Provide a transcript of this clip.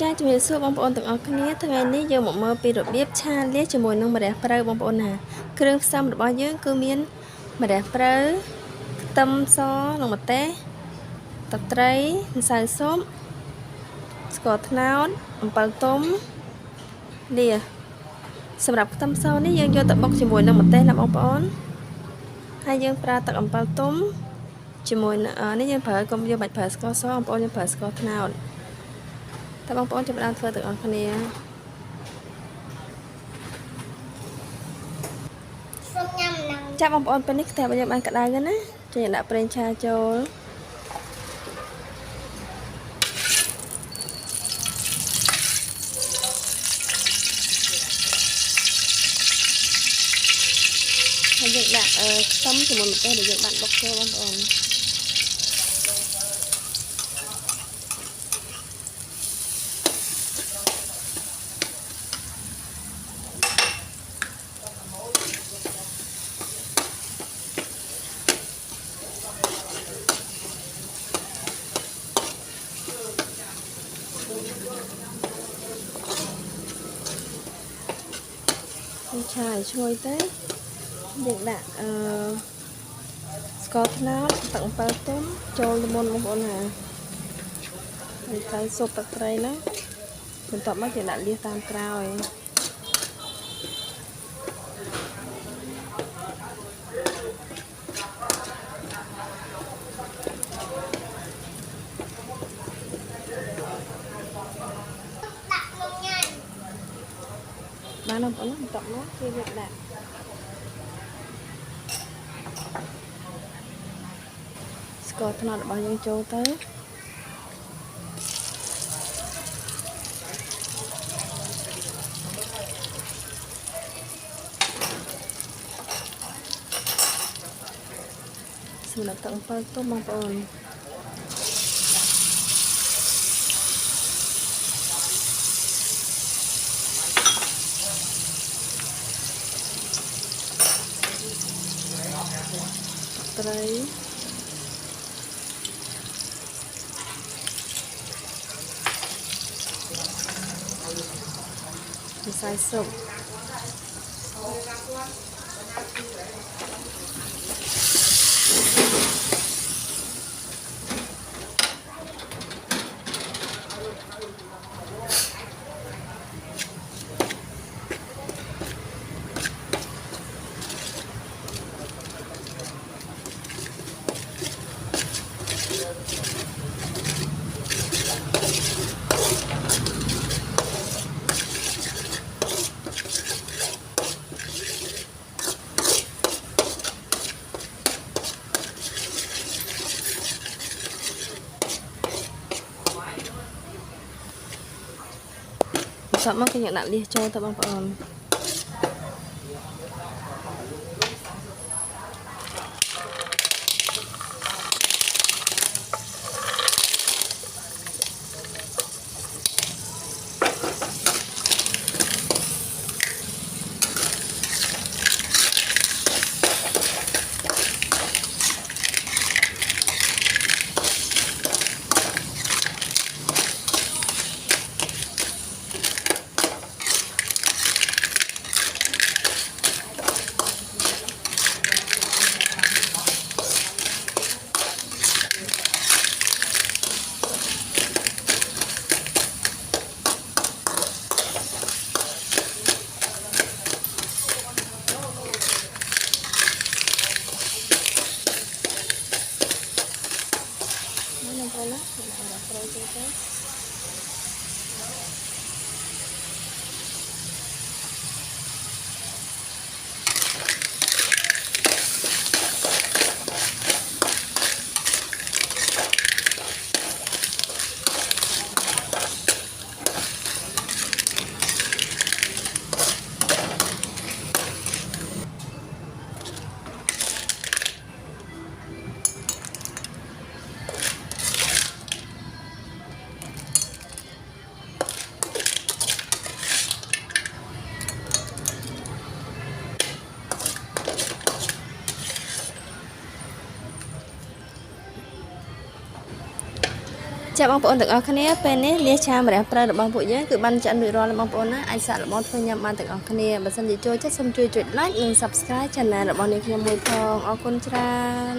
Chaជំរាបសួរបងប្អូនទាំងអស់គ្នាថ្ងៃនេះយើងមកមើលពីរបៀបឆាលៀសជាមួយនឹងម្រះព្រៅបងប្អូនណាគ្រឿងផ្សំរបស់យើងគឺមានម្រះព្រៅខ្ទឹមសនិងម្ទេសទឹកត្រីម្សៅស៊ុបស្ករត្នោតអំបិលទុំលៀសសម្រាប់ខ្ទឹមសនេះយើងយកទៅបុកជាមួយនឹងម្ទេសណាបងប្អូនហើយយើងប្រើទឹកអំបិលទុំជាមួយនេះយើងប្រើកុំយកបាច់ប្រើស្ករសបងប្អូនយើងប្រើស្ករត្នោតតើបងប្អូនចាប់ផ្ដើមធ្វើទាំងអស់គ្នាចាប់បងប្អូនពេលនេះខ្ទះរបស់យើងបានក្តៅហើយណាជួយដាក់ប្រេងឆាចូលហើយយើងដាក់ខ្ទឹមជាមួយម្ទេសដែលយើងបានបុកចូលបងប្អូនឆាឈ្ងុយទៅយើងដាក់ស្ករត្នោតទឹកអំបិលទុំចូលល្មមបងប្អូនណាហើយខ្សែស៊ុបទឹកត្រីណាបន្ទាប់មកយើងដាក់លៀសតាមក្រោយបានបងប្អូនបន្ទាប់មកគឺយើងដាក់ស្ករត្នោតរបស់យើងចូលទៅសម្រាប់ទឹកអំបិលទុំបងប្អូនត្រីម្សៅស៊ុបបន្ទាប់មកគឺយើងដាក់លៀសចូលទៅបងប្អូន ចាំបងប្អូនទាំងអស់គ្នាពេលនេះលាឆាម្រះព្រៅរបស់ពួកយើងគឺបានចាក់រួចរាល់ហើយបងប្អូនណាអាចសាកល្បងធ្វើញ៉ាំបានទាំងអស់គ្នាបើសិនជាចូលចិត្តសូមជួយចុច like និង subscribe channel របស់នាងខ្ញុំមួយផងអរគុណច្រើន